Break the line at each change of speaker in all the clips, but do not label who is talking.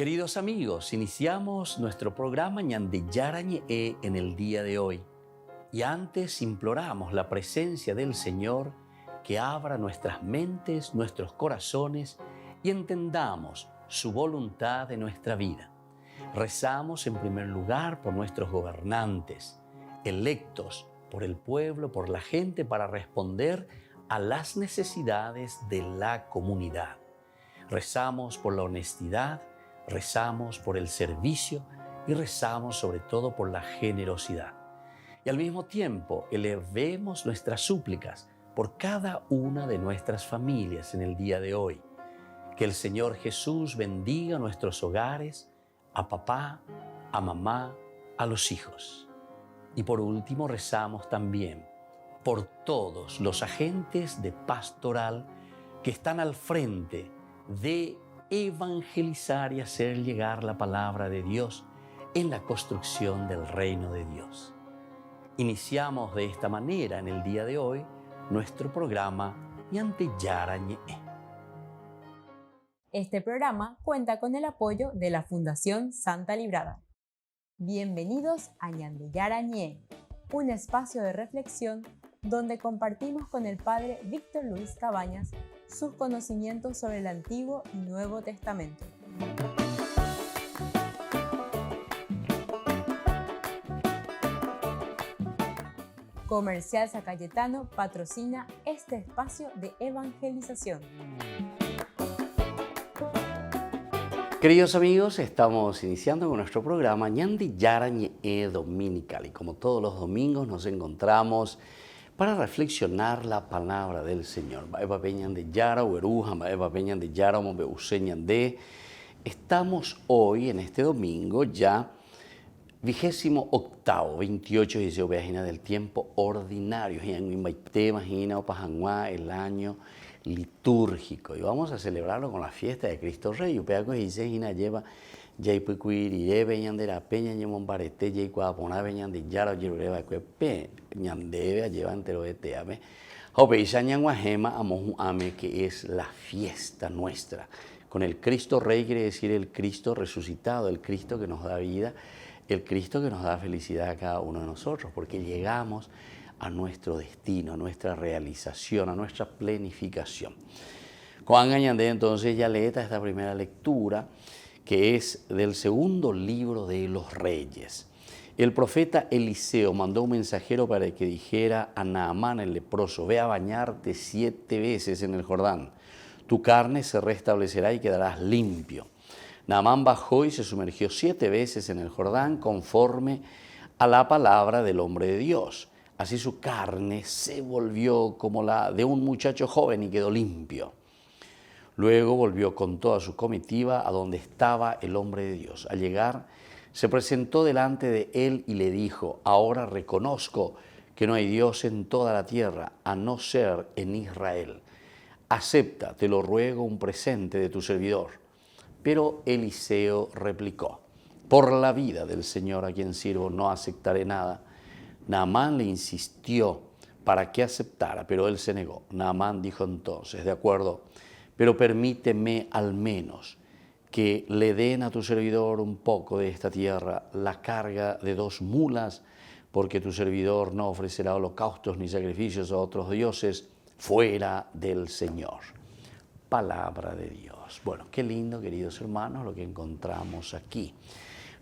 Queridos amigos, iniciamos nuestro programa Ñande Yarañe en el día de hoy. Y antes imploramos la presencia del Señor que abra nuestras mentes, nuestros corazones y entendamos su voluntad en nuestra vida. Rezamos en primer lugar por nuestros gobernantes, electos por el pueblo, por la gente, para responder a las necesidades de la comunidad. Rezamos por la honestidad, rezamos por el servicio y rezamos sobre todo por la generosidad. Y al mismo tiempo elevemos nuestras súplicas por cada una de nuestras familias en el día de hoy. Que el Señor Jesús bendiga nuestros hogares, a papá, a mamá, a los hijos. Y por último rezamos también por todos los agentes de pastoral que están al frente de evangelizar y hacer llegar la palabra de Dios en la construcción del reino de Dios. Iniciamos de esta manera en el día de hoy nuestro programa Ñande Yarañe.
Este programa cuenta con el apoyo de la Fundación Santa Librada. Bienvenidos a Ñande Yarañe, un espacio de reflexión donde compartimos con el Padre Víctor Luis Cabañas sus conocimientos sobre el Antiguo y Nuevo Testamento. Comercial San Cayetano patrocina este espacio de evangelización.
Queridos amigos, estamos iniciando con nuestro programa Ñande Yarañe Dominical y como todos los domingos nos encontramos para reflexionar la palabra del Señor. Estamos hoy en este domingo ya 28, 28 del tiempo ordinario, el año litúrgico, y vamos a celebrarlo con la fiesta de Cristo Rey. Lleva Jaipucuiri, Beñandera, Peña, Ñemombarete, Jaicuapona, Beñande, Yara, Yerureba, Cuepe, Ñandebe, lleva entero de Teame. Hopeisa Ñanguajema, Amoju Ame, que es la fiesta nuestra. Con el Cristo Rey quiere decir el Cristo resucitado, el Cristo que nos da vida, el Cristo que nos da felicidad a cada uno de nosotros, porque llegamos a nuestro destino, a nuestra realización, a nuestra planificación. Juan Ñande entonces ya lee esta primera lectura, que es del segundo libro de los Reyes. El profeta Eliseo mandó un mensajero para que dijera a Naamán el leproso: ve a bañarte 7 veces en el Jordán, tu carne se restablecerá y quedarás limpio. Naamán bajó y se sumergió 7 veces en el Jordán conforme a la palabra del hombre de Dios. Así su carne se volvió como la de un muchacho joven y quedó limpio. Luego volvió con toda su comitiva a donde estaba el hombre de Dios. Al llegar, se presentó delante de él y le dijo: ahora reconozco que no hay Dios en toda la tierra, a no ser en Israel. Acepta, te lo ruego, un presente de tu servidor. Pero Eliseo replicó: por la vida del Señor a quien sirvo, no aceptaré nada. Naamán le insistió para que aceptara, pero él se negó. Naamán dijo entonces: de acuerdo, pero permíteme al menos que le den a tu servidor un poco de esta tierra, la carga de 2 mulas, porque tu servidor no ofrecerá holocaustos ni sacrificios a otros dioses fuera del Señor. Palabra de Dios. Bueno, qué lindo, queridos hermanos, lo que encontramos aquí.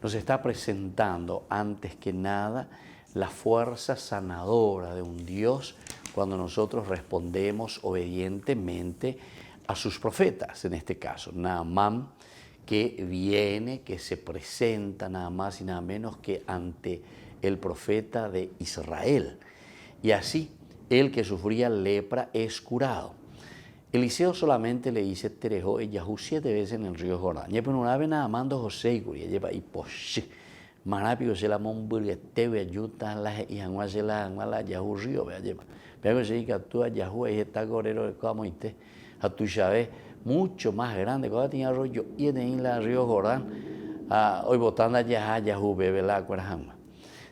Nos está presentando, antes que nada, la fuerza sanadora de un Dios cuando nosotros respondemos obedientemente a sus profetas, en este caso, Naamán, que viene, que se presenta nada más y nada menos que ante el profeta de Israel. Y así, el que sufría lepra es curado. Eliseo solamente le dice: Terejo, Yahú 7 veces en el río Jordán. Y una vez Naamán José y Curia, lleva y poshe. Marapigo se la monburguete, ve ayuda la y angua se la Yahú río, ve lleva. Pero se dice que tú a Yahú está gorero de Camoite. A tu Chávez, mucho más grande, cuando tenía arroyo y en el río Jordán, hoy botando allá, Yahú bebe la cuerajama.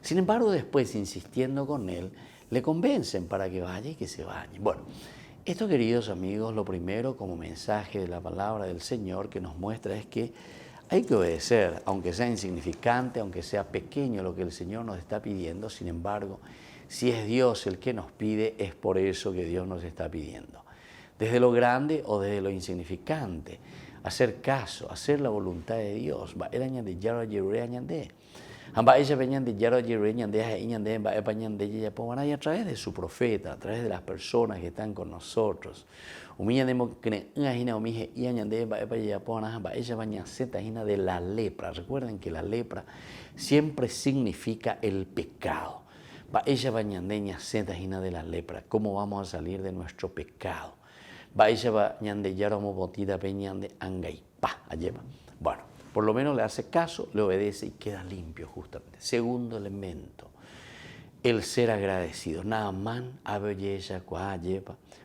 Sin embargo, después, insistiendo con él, le convencen para que vaya y que se bañe. Bueno, esto, queridos amigos, lo primero como mensaje de la palabra del Señor que nos muestra es que Hay que obedecer, aunque sea insignificante, aunque sea pequeño lo que el Señor nos está pidiendo. Sin embargo, si es Dios el que nos pide, es por eso que Dios nos está pidiendo. Desde lo grande o desde lo insignificante, hacer caso, hacer la voluntad de Dios. A través de su profeta, a través de las personas que están con nosotros. De la lepra. Recuerden que la lepra siempre significa el pecado. De la lepra. ¿Cómo vamos a salir de nuestro pecado? Bueno, por lo menos le hace caso, le obedece y queda limpio justamente. Segundo elemento, el ser agradecido.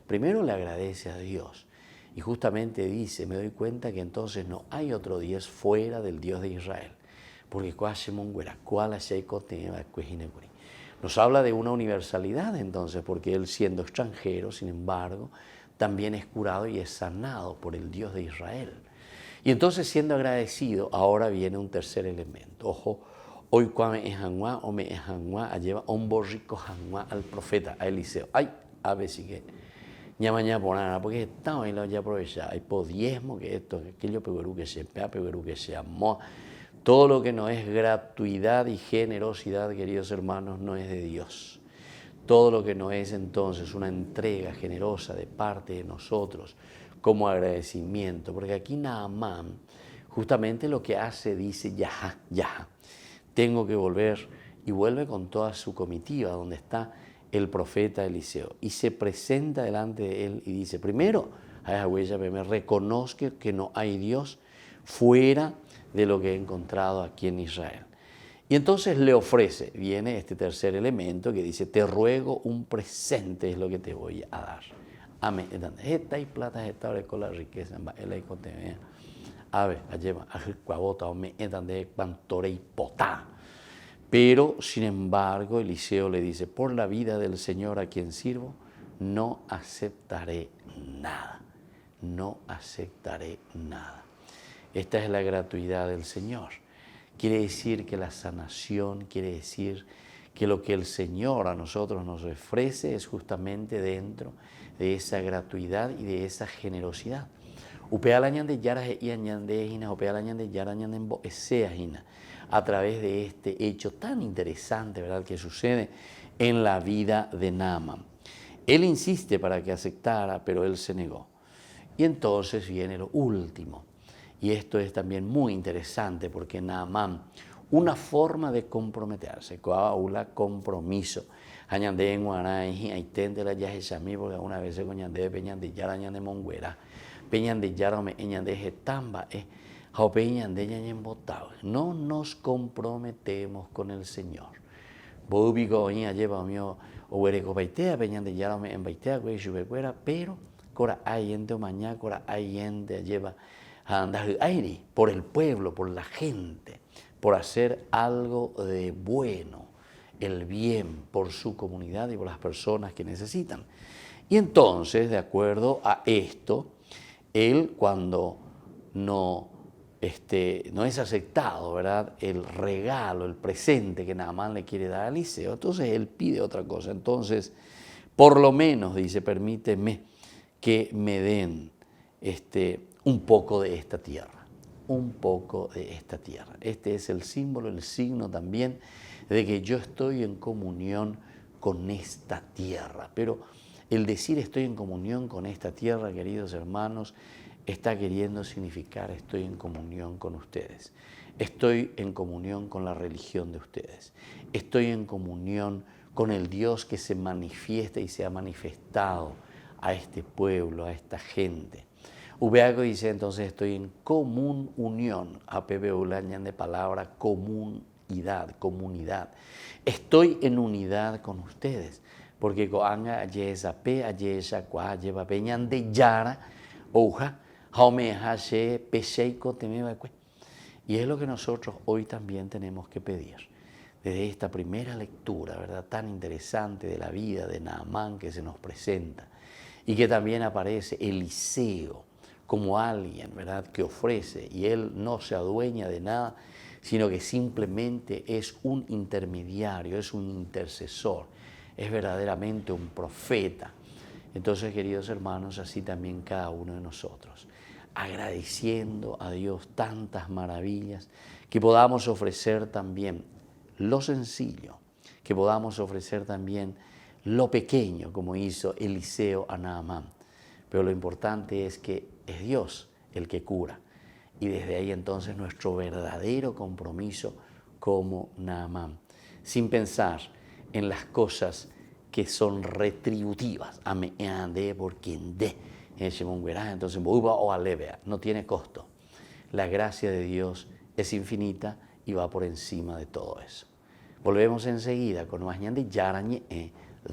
Primero le agradece a Dios y justamente dice, me doy cuenta que entonces no hay otro Dios fuera del Dios de Israel. Porque nos habla de una universalidad entonces, porque él siendo extranjero, sin embargo, también es curado y es sanado por el Dios de Israel. Y entonces siendo agradecido, ahora viene un tercer elemento. Ojo, hoy cuando lleva un borrico al profeta, a Eliseo. Ay, a ver si que mañana por nada, porque estamos en la ya aprovechar. Hay podiesmo que esto, que aquello, que se amó. Todo lo que no es gratuidad y generosidad, queridos hermanos, no es de Dios. Todo lo que no es entonces una entrega generosa de parte de nosotros como agradecimiento, porque aquí Naamán justamente lo que hace dice, ya, tengo que volver, y vuelve con toda su comitiva donde está el profeta Eliseo y se presenta delante de él y dice, primero, me reconozco que no hay Dios fuera de lo que he encontrado aquí en Israel. Y entonces le ofrece, viene este tercer elemento que dice, te ruego un presente es lo que te voy a dar. Amén. Esta y plata, esta con la riqueza, el economía. A ver, lleva a cuabota, me de pantore y potá. Pero, sin embargo, Eliseo le dice, por la vida del Señor a quien sirvo, no aceptaré nada. No aceptaré nada. Esta es la gratuidad del Señor. Quiere decir que la sanación, quiere decir que lo que el Señor a nosotros nos ofrece es justamente dentro de esa gratuidad y de esa generosidad. A través de este hecho tan interesante, ¿verdad?, que sucede en la vida de Naamán. Él insiste para que aceptara, pero él se negó. Y entonces viene lo último. Y esto es también muy interesante porque Naamán, una forma de comprometerse, un compromiso. Añande en Guaray, aitente la yajesami, porque una vez se coñande peñan de yara ñande monguera, peñan de yara me ñande jetamba, peñan de ñañen botado. No nos comprometemos con el Señor. Bobigo oña lleva mío o ereco baitea, peñan de yara me en baitea, güey, chubecuera, pero cora ayente o mañana, cora ayente lleva andar aire por el pueblo, por la gente, por hacer algo de bueno, el bien por su comunidad y por las personas que necesitan. Y entonces, de acuerdo a esto, él cuando no es aceptado, ¿verdad?, el regalo, el presente que Naamán le quiere dar a Eliseo, entonces él pide otra cosa. Entonces, por lo menos, dice, permíteme que me den un poco de esta tierra, un poco de esta tierra. Este es el símbolo, el signo también de que yo estoy en comunión con esta tierra. Pero el decir estoy en comunión con esta tierra, queridos hermanos, está queriendo significar estoy en comunión con ustedes. Estoy en comunión con la religión de ustedes. Estoy en comunión con el Dios que se manifiesta y se ha manifestado a este pueblo, a esta gente. Ubeago dice entonces estoy en común unión, a Ulañan de palabra comunidad. Estoy en unidad con ustedes, porque coanga ayesa pe ayesa cua lleva peñan de yara oja jaume hase peseiko temeba. Y es lo que nosotros hoy también tenemos que pedir. Desde esta primera lectura, ¿verdad?, tan interesante de la vida de Naamán que se nos presenta y que también aparece Eliseo como alguien, ¿verdad?, que ofrece, y Él no se adueña de nada, sino que simplemente es un intermediario, es un intercesor, es verdaderamente un profeta. Entonces, queridos hermanos, así también cada uno de nosotros, agradeciendo a Dios tantas maravillas, que podamos ofrecer también lo sencillo, que podamos ofrecer también lo pequeño, como hizo Eliseo a Naamán. Pero lo importante es que es Dios el que cura. Y desde ahí entonces nuestro verdadero compromiso como Naamán, sin pensar en las cosas que son retributivas. Entonces, no tiene costo. La gracia de Dios es infinita y va por encima de todo eso. Volvemos enseguida con más Ñande Yarañe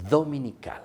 Dominical.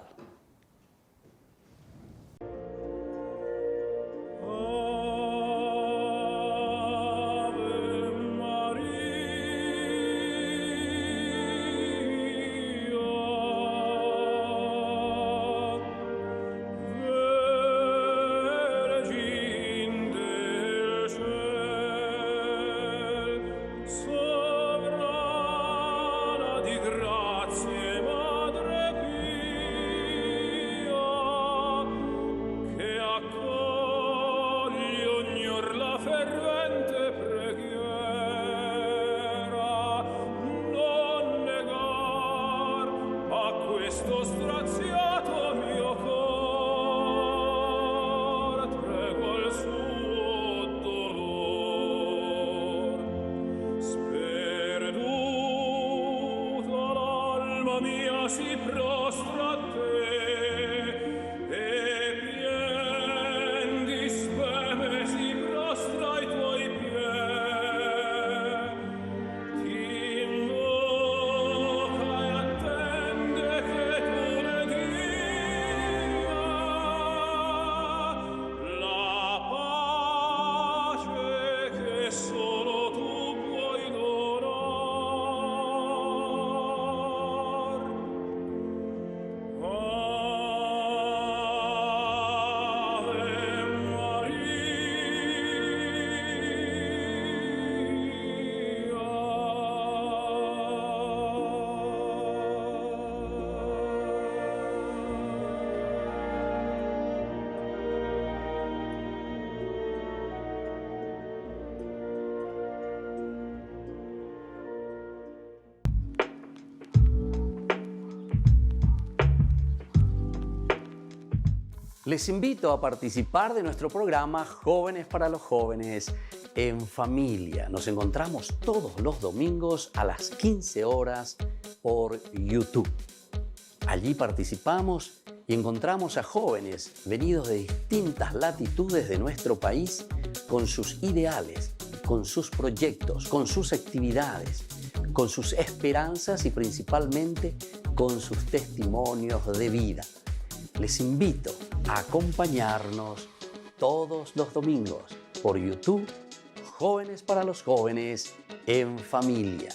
Les invito a participar de nuestro programa Jóvenes para los Jóvenes en Familia. Nos encontramos todos los domingos a las 15 horas por YouTube. Allí participamos y encontramos a jóvenes venidos de distintas latitudes de nuestro país con sus ideales, con sus proyectos, con sus actividades, con sus esperanzas y principalmente con sus testimonios de vida. Les invito a acompañarnos todos los domingos por YouTube, Jóvenes para los Jóvenes en Familia.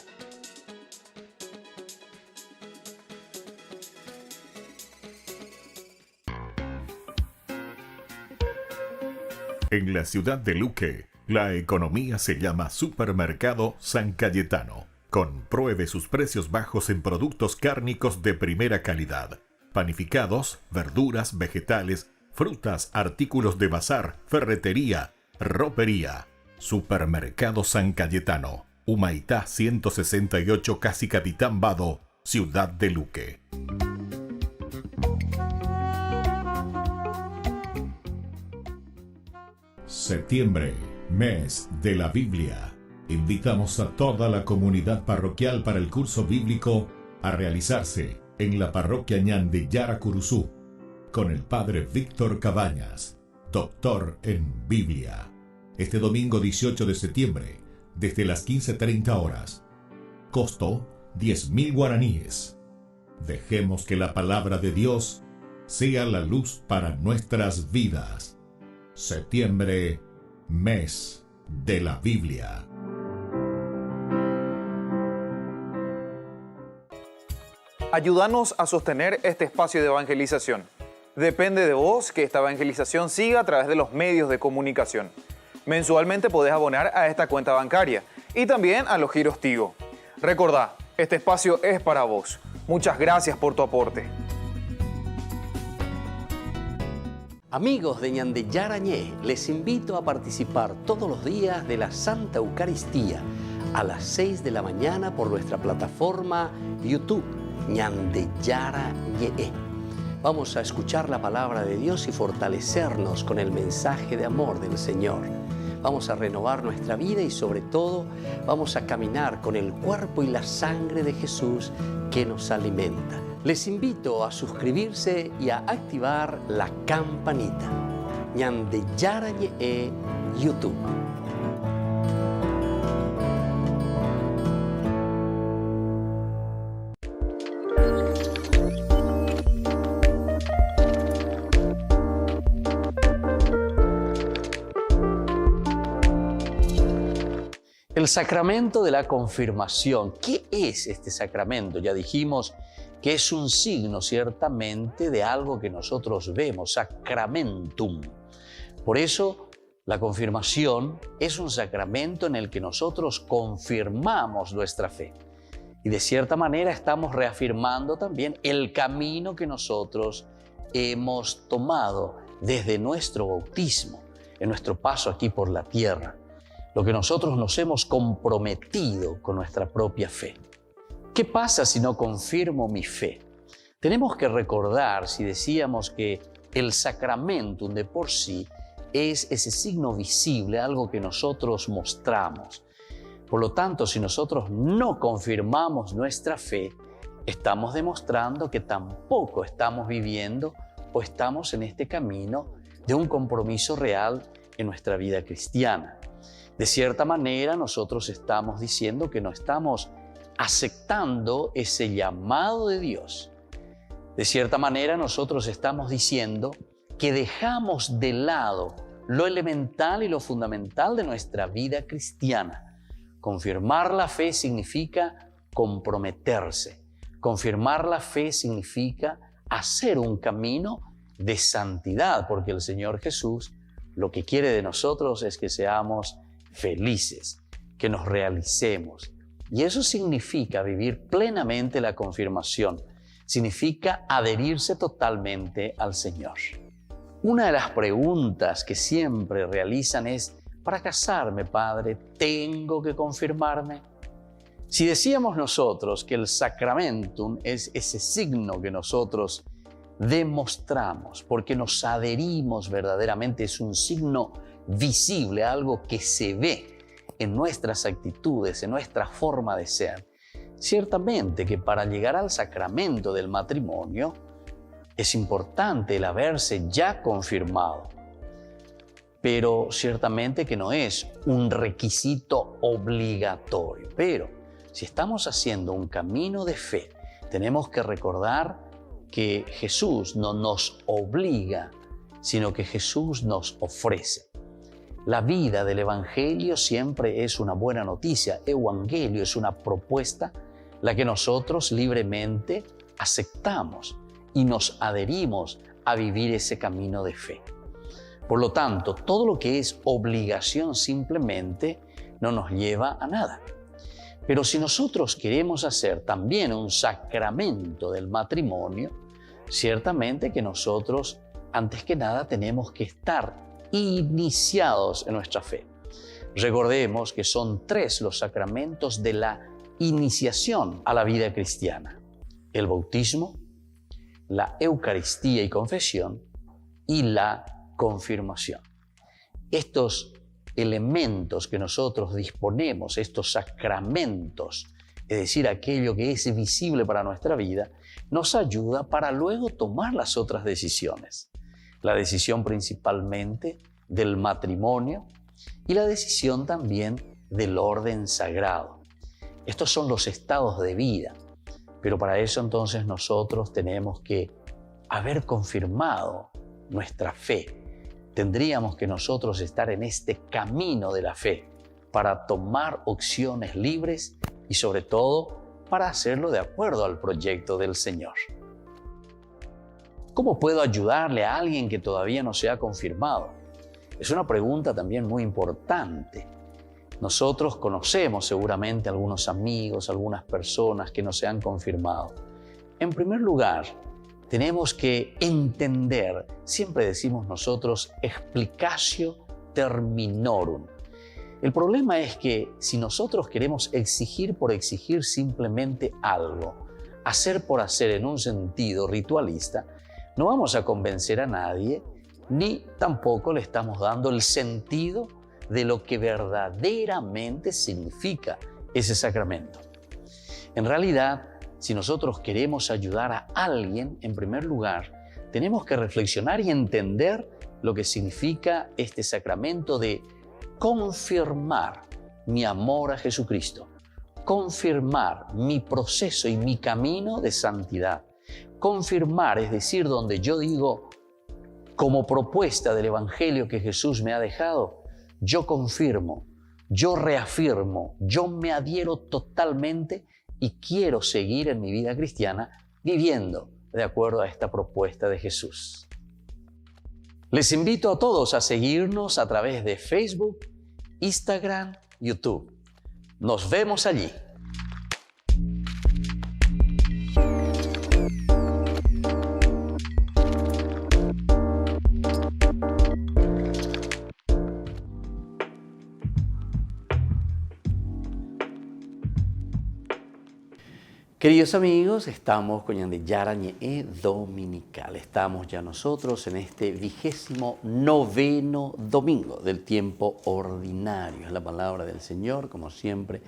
En la ciudad de Luque, la economía se llama Supermercado San Cayetano. Compruebe sus precios bajos en productos cárnicos de primera calidad. Panificados, verduras, vegetales, frutas, artículos de bazar, ferretería, ropería. Supermercado San Cayetano, Humaitá 168, Casi Capitán Vado, Ciudad de Luque. Septiembre, mes de la Biblia. Invitamos a toda la comunidad parroquial para el curso bíblico a realizarse en la parroquia Ñande Yara Curuzú, con el padre Víctor Cabañas, doctor en Biblia. Este domingo 18 de septiembre, desde las 15:30 horas. Costo 10.000 guaraníes. Dejemos que la palabra de Dios sea la luz para nuestras vidas. Septiembre, mes de la Biblia.
Ayúdanos a sostener este espacio de evangelización. Depende de vos que esta evangelización siga a través de los medios de comunicación. Mensualmente podés abonar a esta cuenta bancaria y también a los giros Tigo. Recordá, este espacio es para vos. Muchas gracias por tu aporte.
Amigos de Ñande Yara Ñé, les invito a participar todos los días de la Santa Eucaristía a las 6 de la mañana por nuestra plataforma YouTube, Ñande Yara Ñé. Vamos a escuchar la palabra de Dios y fortalecernos con el mensaje de amor del Señor. Vamos a renovar nuestra vida y sobre todo vamos a caminar con el cuerpo y la sangre de Jesús que nos alimenta. Les invito a suscribirse y a activar la campanita. Ñande Yara Ñé YouTube. El sacramento de la confirmación. ¿Qué es este sacramento? Ya dijimos que es un signo ciertamente de algo que nosotros vemos, sacramentum. Por eso la confirmación es un sacramento en el que nosotros confirmamos nuestra fe. Y de cierta manera estamos reafirmando también el camino que nosotros hemos tomado desde nuestro bautismo, en nuestro paso aquí por la tierra. Lo que nosotros nos hemos comprometido con nuestra propia fe. ¿Qué pasa si no confirmo mi fe? Tenemos que recordar, si decíamos que el sacramentum de por sí es ese signo visible, algo que nosotros mostramos. Por lo tanto, si nosotros no confirmamos nuestra fe, estamos demostrando que tampoco estamos viviendo o estamos en este camino de un compromiso real en nuestra vida cristiana. De cierta manera, nosotros estamos diciendo que no estamos aceptando ese llamado de Dios. De cierta manera, nosotros estamos diciendo que dejamos de lado lo elemental y lo fundamental de nuestra vida cristiana. Confirmar la fe significa comprometerse. Confirmar la fe significa hacer un camino de santidad, porque el Señor Jesús lo que quiere de nosotros es que seamos felices, que nos realicemos. Y eso significa vivir plenamente la confirmación, significa adherirse totalmente al Señor. Una de las preguntas que siempre realizan es: para casarme, Padre, ¿tengo que confirmarme? Si decíamos nosotros que el sacramentum es ese signo que nosotros demostramos porque nos adherimos verdaderamente, es un signo visible, algo que se ve en nuestras actitudes, en nuestra forma de ser. Ciertamente que para llegar al sacramento del matrimonio es importante el haberse ya confirmado, pero ciertamente que no es un requisito obligatorio. Pero si estamos haciendo un camino de fe, tenemos que recordar que Jesús no nos obliga, sino que Jesús nos ofrece. La vida del Evangelio siempre es una buena noticia. Evangelio es una propuesta, la que nosotros libremente aceptamos y nos adherimos a vivir ese camino de fe. Por lo tanto, todo lo que es obligación simplemente no nos lleva a nada. Pero si nosotros queremos hacer también un sacramento del matrimonio, ciertamente que nosotros, antes que nada, tenemos que estar iniciados en nuestra fe. Recordemos que son 3 los sacramentos de la iniciación a la vida cristiana: el bautismo, la Eucaristía y confesión y la confirmación. Estos elementos que nosotros disponemos, estos sacramentos, es decir, aquello que es visible para nuestra vida, nos ayuda para luego tomar las otras decisiones. La decisión principalmente del matrimonio y la decisión también del orden sagrado. Estos son los estados de vida, pero para eso entonces nosotros tenemos que haber confirmado nuestra fe. Tendríamos que nosotros estar en este camino de la fe para tomar opciones libres y sobre todo para hacerlo de acuerdo al proyecto del Señor. ¿Cómo puedo ayudarle a alguien que todavía no se ha confirmado? Es una pregunta también muy importante. Nosotros conocemos seguramente algunos amigos, algunas personas que no se han confirmado. En primer lugar, tenemos que entender, siempre decimos nosotros, explicatio terminorum. El problema es que si nosotros queremos exigir por exigir simplemente algo, hacer por hacer en un sentido ritualista, no vamos a convencer a nadie, ni tampoco le estamos dando el sentido de lo que verdaderamente significa ese sacramento. En realidad, si nosotros queremos ayudar a alguien, en primer lugar, tenemos que reflexionar y entender lo que significa este sacramento de confirmar mi amor a Jesucristo, confirmar mi proceso y mi camino de santidad. Confirmar, es decir, donde yo digo, como propuesta del Evangelio que Jesús me ha dejado, yo confirmo, yo reafirmo, yo me adhiero totalmente y quiero seguir en mi vida cristiana viviendo de acuerdo a esta propuesta de Jesús. Les invito a todos a seguirnos a través de Facebook, Instagram, YouTube. Nos vemos allí. Queridos amigos, estamos con Ñande Yarañe Dominical. Estamos ya nosotros en este 29º domingo del tiempo ordinario. Es la palabra del Señor, como siempre,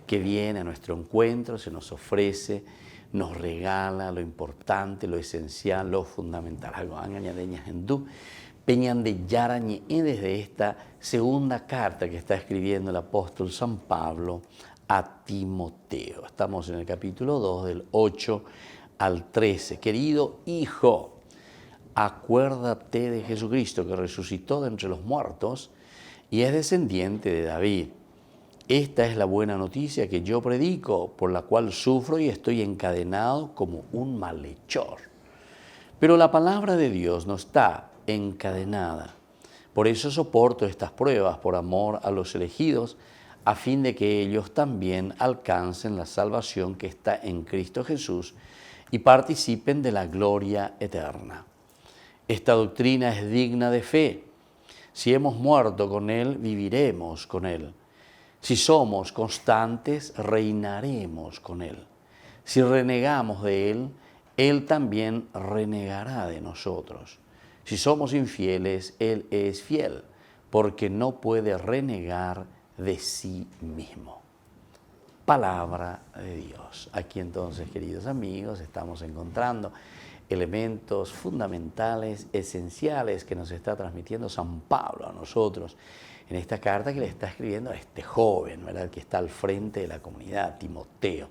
que viene a nuestro encuentro, se nos ofrece, nos regala lo importante, lo esencial, lo fundamental. Algo añadeñas en du. Peñande Yarañe desde esta segunda carta que está escribiendo el apóstol San Pablo a Timoteo. Estamos en el capítulo 2, del 8 al 13. Querido hijo, acuérdate de Jesucristo que resucitó de entre los muertos y es descendiente de David. Esta es la buena noticia que yo predico, por la cual sufro y estoy encadenado como un malhechor. Pero la palabra de Dios no está encadenada. Por eso soporto estas pruebas por amor a los elegidos, a fin de que ellos también alcancen la salvación que está en Cristo Jesús y participen de la gloria eterna. Esta doctrina es digna de fe. Si hemos muerto con Él, viviremos con Él. Si somos constantes, reinaremos con Él. Si renegamos de Él, Él también renegará de nosotros. Si somos infieles, Él es fiel, porque no puede renegar de sí mismo. Palabra de Dios. Aquí entonces, queridos amigos, estamos encontrando elementos fundamentales, esenciales que nos está transmitiendo San Pablo a nosotros en esta carta que le está escribiendo a este joven, ¿verdad?, que está al frente de la comunidad, Timoteo.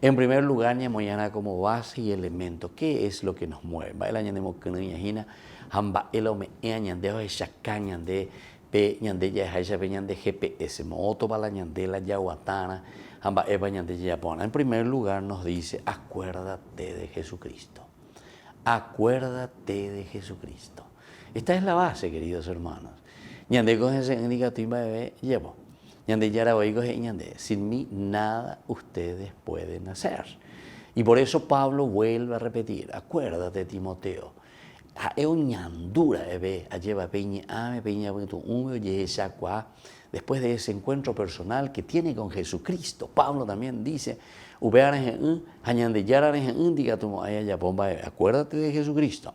En primer lugar, ñamoyana como base y elemento. ¿Qué es lo que nos mueve? Pe ñande ya haya pe ñande GPS moto para ñande la yaguatana amba eba ñande yapona. En primer lugar nos dice, acuérdate de Jesucristo. Acuérdate de Jesucristo. Esta es la base, queridos hermanos. Ñande coge ese indicativa bebé llevo. Ñande yara oigo ñande. Sin mí nada ustedes pueden hacer. Y por eso Pablo vuelve a repetir, acuérdate, Timoteo. Después de ese encuentro personal que tiene con Jesucristo, Pablo también dice, acuérdate de Jesucristo.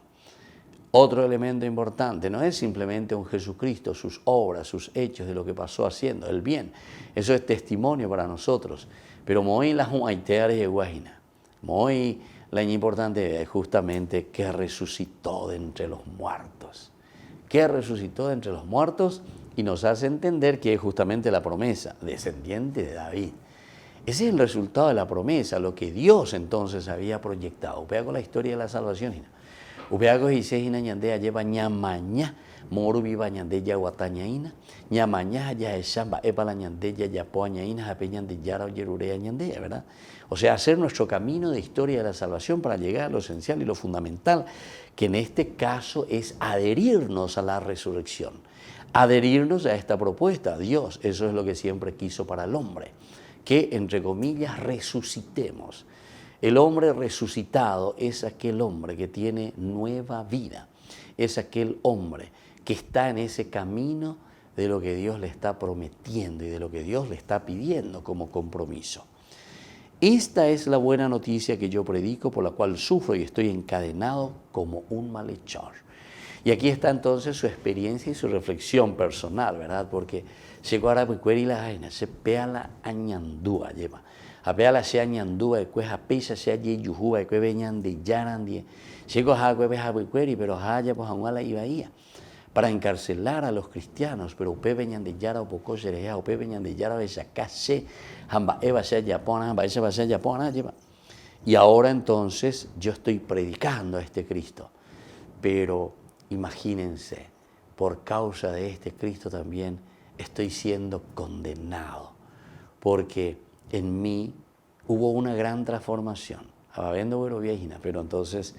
Otro elemento importante, no es simplemente un Jesucristo, sus obras, sus hechos, de lo que pasó haciendo, el bien. Eso es testimonio para nosotros. Pero muy las huaiteares de Guajina, muy la importante es justamente que resucitó de entre los muertos. Que resucitó de entre los muertos y nos hace entender que es justamente la promesa, descendiente de David. Ese es el resultado de la promesa, lo que Dios entonces había proyectado. Upea con la historia de la salvación. Upea con Gisés y Nañandea lleva ñamaña Moru viva ñande ya guatañaina, ñamaña ya eshamba epala ñande ya yapoañaina, apeñande yara yerurea ñande, ¿verdad? O sea, hacer nuestro camino de historia de la salvación para llegar a lo esencial y lo fundamental, que en este caso es adherirnos a la resurrección, adherirnos a esta propuesta. Dios, eso es lo que siempre quiso para el hombre, que, entre comillas, resucitemos. El hombre resucitado es aquel hombre que tiene nueva vida, es aquel hombre que está en ese camino de lo que Dios le está prometiendo y de lo que Dios le está pidiendo como compromiso. Esta es la buena noticia que yo predico, por la cual sufro y estoy encadenado como un malhechor. Y aquí está entonces su experiencia y su reflexión personal, ¿verdad? Porque llegó a y la jaina, se pea la añandúa, lleva. A pea la se añandúa, después a pesa se allí yujúa, después venían de yarandie. Llegó a Huecueri, pero haya pues a una la ibaía para encarcelar a los cristianos, pero upe venían de yara o poco sereja, upe venían de yara de sacase, hamba eva sea yapona, hamba esa va a ser yapona, lleva. Y ahora entonces yo estoy predicando a este Cristo, pero imagínense, por causa de este Cristo también estoy siendo condenado, porque en mí hubo una gran transformación. Pero entonces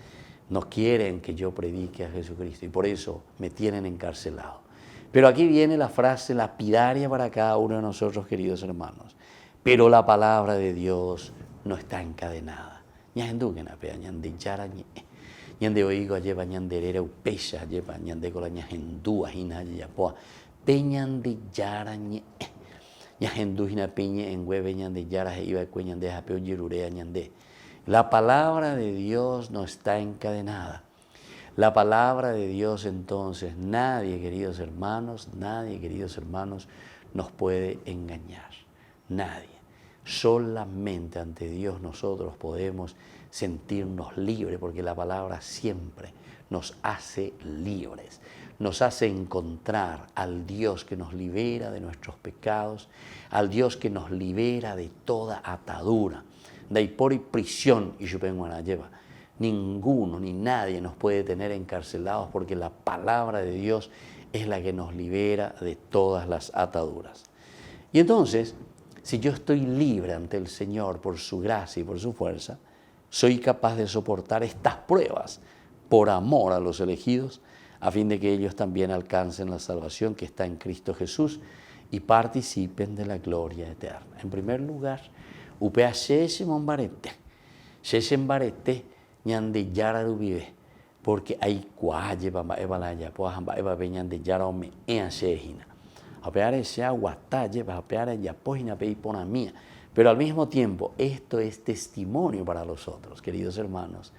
no quieren que yo predique a Jesucristo y por eso me tienen encarcelado. Pero aquí viene la frase lapidaria para cada uno de nosotros, queridos hermanos. Pero la palabra de Dios no está encadenada. Ñande oigo lleva ñanderera upecha lleva ñande con la ñahendúa hina yapoa peñande yara ñe ñahendú hina peñe en hueve ñande yara iba cueñande japeo yerurea ñande. La palabra de Dios no está encadenada. La palabra de Dios entonces, nadie, queridos hermanos, nos puede engañar. Nadie. Solamente ante Dios nosotros podemos sentirnos libres, porque la palabra siempre nos hace libres, nos hace encontrar al Dios que nos libera de nuestros pecados, al Dios que nos libera de toda atadura, de por y prisión y chupenguana lleva. Ninguno ni nadie nos puede tener encarcelados, porque la palabra de Dios es la que nos libera de todas las ataduras. Y entonces, si yo estoy libre ante el Señor por su gracia y por su fuerza, soy capaz de soportar estas pruebas por amor a los elegidos, a fin de que ellos también alcancen la salvación que está en Cristo Jesús y participen de la gloria eterna. En primer lugar, upea sheshen barete ñande yara vive, porque hay cualle bamba ebalaya poahamba eba beñande yara ome ea shejina. Apeare sea guatalle, apeare ya pojina peipona mía. Pero al mismo tiempo, esto es testimonio para los otros, queridos hermanos.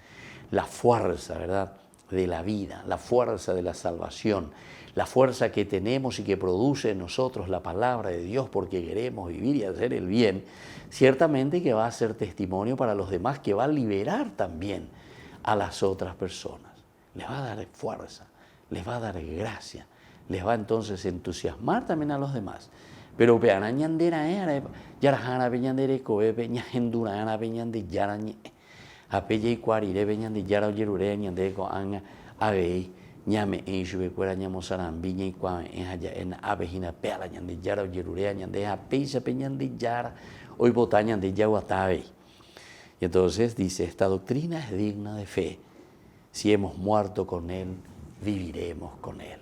La fuerza, ¿verdad?, de la vida, la fuerza de la salvación, la fuerza que tenemos y que produce en nosotros la palabra de Dios porque queremos vivir y hacer el bien, ciertamente que va a ser testimonio para los demás, que va a liberar también a las otras personas. Les va a dar fuerza, les va a dar gracia, les va entonces a entusiasmar también a los demás. Pero peana ñandera yarajana peñandere cobe ñahendura ana peñande yarañe apelle y cuarire peñande yara yerure ñande ko anga abei ñame enxube cuera ñamosarambiña y cuame enjaya en abejina pela ñande yara yerure ñande apeisa peñande yara hoy botaña de yaguatabe. Y entonces dice, esta doctrina es digna de fe. Si hemos muerto con Él, viviremos con Él.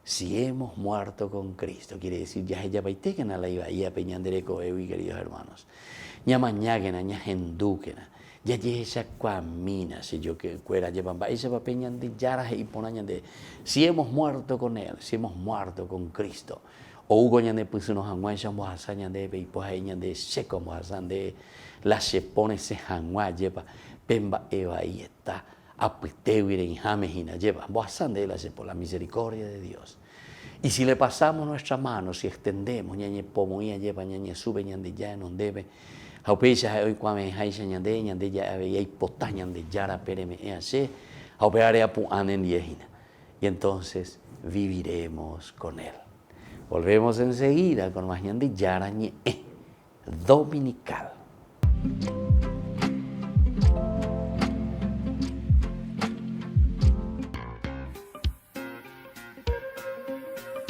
Si hemos muerto con Cristo, quiere decir, ya ella baitequena la iba a peñandere coewi, queridos hermanos. Ñamañáquena, ñajenduquena, ya esa cuamina, si yo que cuera llevan, esa va peñande yaras y ponañande. Si hemos muerto con Él, si hemos muerto con Cristo, o hugo ñande pues unos hanguayas mojasañande, y pues ahí ñande seco mojasande, la se pone se hanguay, lleva, pemba eva ahí está. Lleva por la misericordia de Dios. Y si le pasamos nuestra mano, si extendemos, ñañe pomoía lleva, ñañe sube, ñande ya no debe, aupecha hoy cuame haisha ñande ya había hipotaña de yara pereme eache, aupearea pu anen diejina. Y entonces viviremos con Él. Volvemos enseguida con más ñande yara ñe dominical.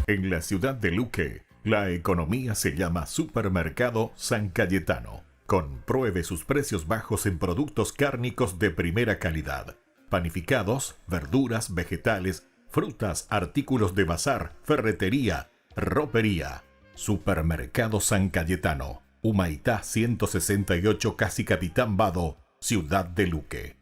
En la ciudad de Luque, la economía se llama Supermercado San Cayetano. Compruebe sus precios bajos en productos cárnicos de primera calidad. Panificados, verduras, vegetales, frutas, artículos de bazar, ferretería, ropería. Supermercado San Cayetano, Humaitá 168, Casi Capitán Vado, ciudad de Luque.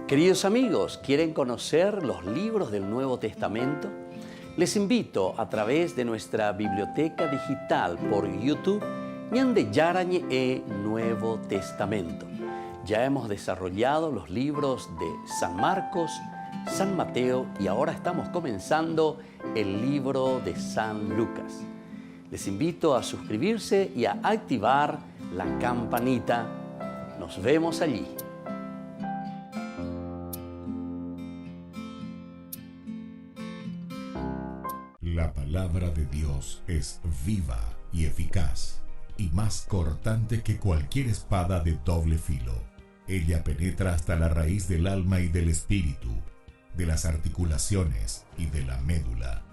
Queridos amigos, ¿quieren conocer los libros del Nuevo Testamento? Les invito a través de nuestra biblioteca digital por YouTube, Ñande Yarañe e Nuevo Testamento. Ya hemos desarrollado los libros de San Marcos, San Mateo y ahora estamos comenzando el libro de San Lucas. Les invito a suscribirse y a activar la campanita. Nos vemos allí.
La palabra de Dios es viva y eficaz, y más cortante que cualquier espada de doble filo. Ella penetra hasta la raíz del alma y del espíritu, de las articulaciones y de la médula,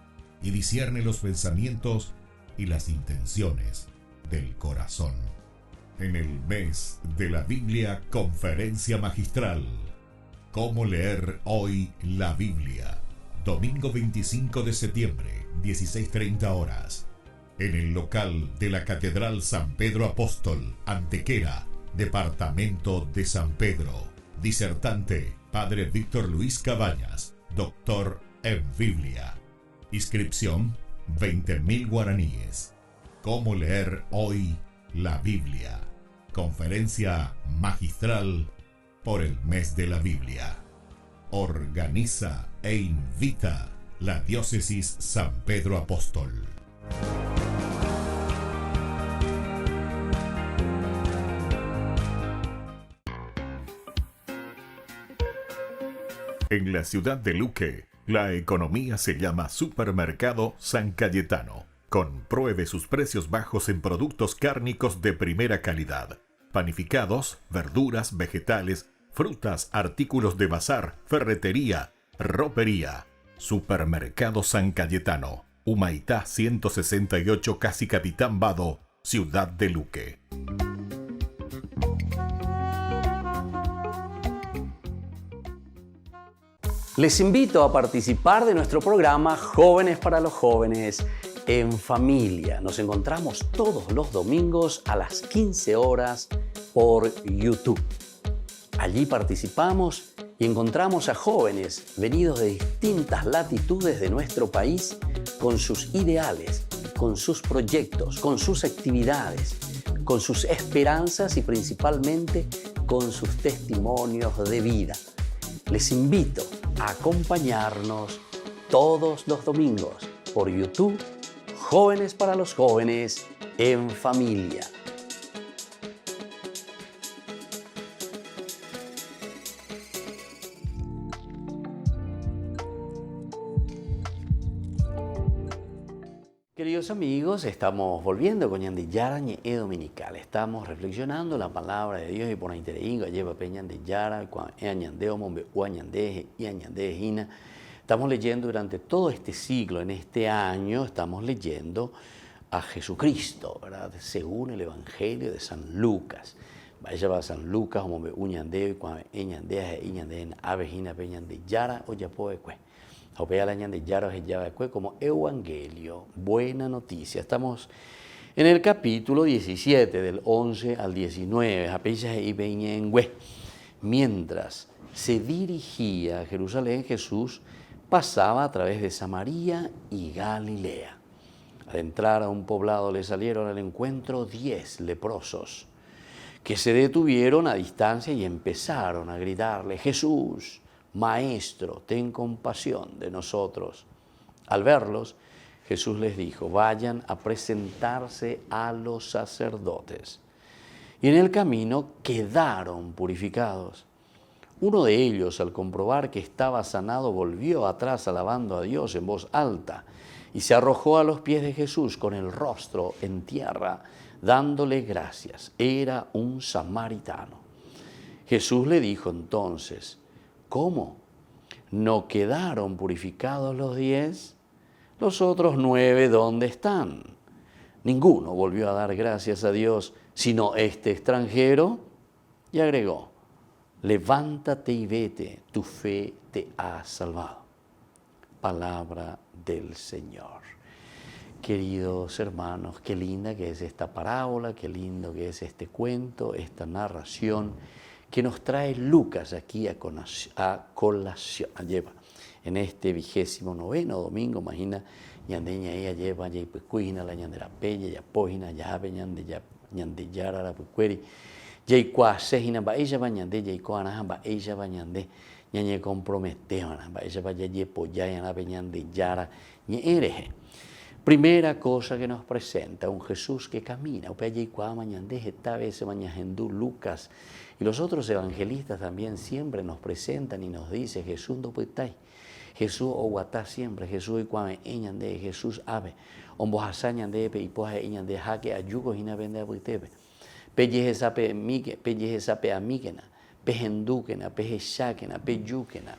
y discierne los pensamientos y las intenciones del corazón. En el mes de la Biblia, conferencia magistral. ¿Cómo leer hoy la Biblia? Domingo 25 de septiembre, 16:30 horas. En el local de la Catedral San Pedro Apóstol, Antequera, Departamento de San Pedro. Disertante, Padre Víctor Luis Cabañas, doctor en Biblia. Inscripción, 20.000 guaraníes. ¿Cómo leer hoy la Biblia? Conferencia magistral por el mes de la Biblia. Organiza e invita la Diócesis San Pedro Apóstol. En la ciudad de Luque, la economía se llama Supermercado San Cayetano. Compruebe sus precios bajos en productos cárnicos de primera calidad. Panificados, verduras, vegetales, frutas, artículos de bazar, ferretería, ropería. Supermercado San Cayetano, Humaitá 168, Casi Capitán Vado, ciudad de Luque.
Les invito a participar de nuestro programa Jóvenes para los Jóvenes en Familia. Nos encontramos todos los domingos a las 15 horas por YouTube. Allí participamos y encontramos a jóvenes venidos de distintas latitudes de nuestro país con sus ideales, con sus proyectos, con sus actividades, con sus esperanzas y principalmente con sus testimonios de vida. Les invito a acompañarnos todos los domingos por YouTube, Jóvenes para los Jóvenes en Familia. Queridos amigos, estamos volviendo con Ñande Yarañe e Dominical. Estamos reflexionando la palabra de Dios y por la interínga lleva peñan de Yara, Añandeo, Mombe, Uañandeje y Añandejina. Estamos leyendo durante todo este siglo, en este año, estamos leyendo a Jesucristo, ¿verdad? Según el Evangelio de San Lucas. Vaya va San Lucas, Mombe, Uñandeo, Añandeje, Iñandejen, Avejina, peñan de Yara, Oyapoecue. Como Evangelio, buena noticia. Estamos en el capítulo 17, del 11 al 19. Mientras se dirigía a Jerusalén, Jesús pasaba a través de Samaria y Galilea. Al entrar a un poblado le salieron al encuentro 10 leprosos, que se detuvieron a distancia y empezaron a gritarle: Jesús, Maestro, ten compasión de nosotros. Al verlos, Jesús les dijo: vayan a presentarse a los sacerdotes. Y en el camino quedaron purificados. Uno de ellos, al comprobar que estaba sanado, volvió atrás alabando a Dios en voz alta y se arrojó a los pies de Jesús con el rostro en tierra, dándole gracias. Era un samaritano. Jesús le dijo entonces, ¿cómo? ¿No quedaron purificados los 10? ¿Los otros 9 dónde están? Ninguno volvió a dar gracias a Dios, sino este extranjero. Y agregó, levántate y vete, tu fe te ha salvado. Palabra del Señor. Queridos hermanos, qué linda que es esta parábola, qué lindo que es este cuento, esta narración que nos trae Lucas aquí a colación. Lleva en este 29º domingo, imagina, ñandeña ella lleva, ya cuina la ñandera pella, ya pojina, ya ave ñande yara la pucueri, ya cua sejina ba ella va ñande, ya cua anaja ba ella va ñande, ñañe comprometeo, ba ella va ya poya, ya ave ñande yara, ñe ereje. Primera cosa que nos presenta un Jesús que camina. Esta vez Lucas y los otros evangelistas también siempre nos presentan y nos dicen Jesús no puede Jesús oguatá siempre, Jesús y cuame eñande, Jesús ave, ombos hasañande pe y poja eñande jaque ayugo hina vende a puitebe. Pelleje sape amíquena, pejenduquena, pejechaquena, peyuquena,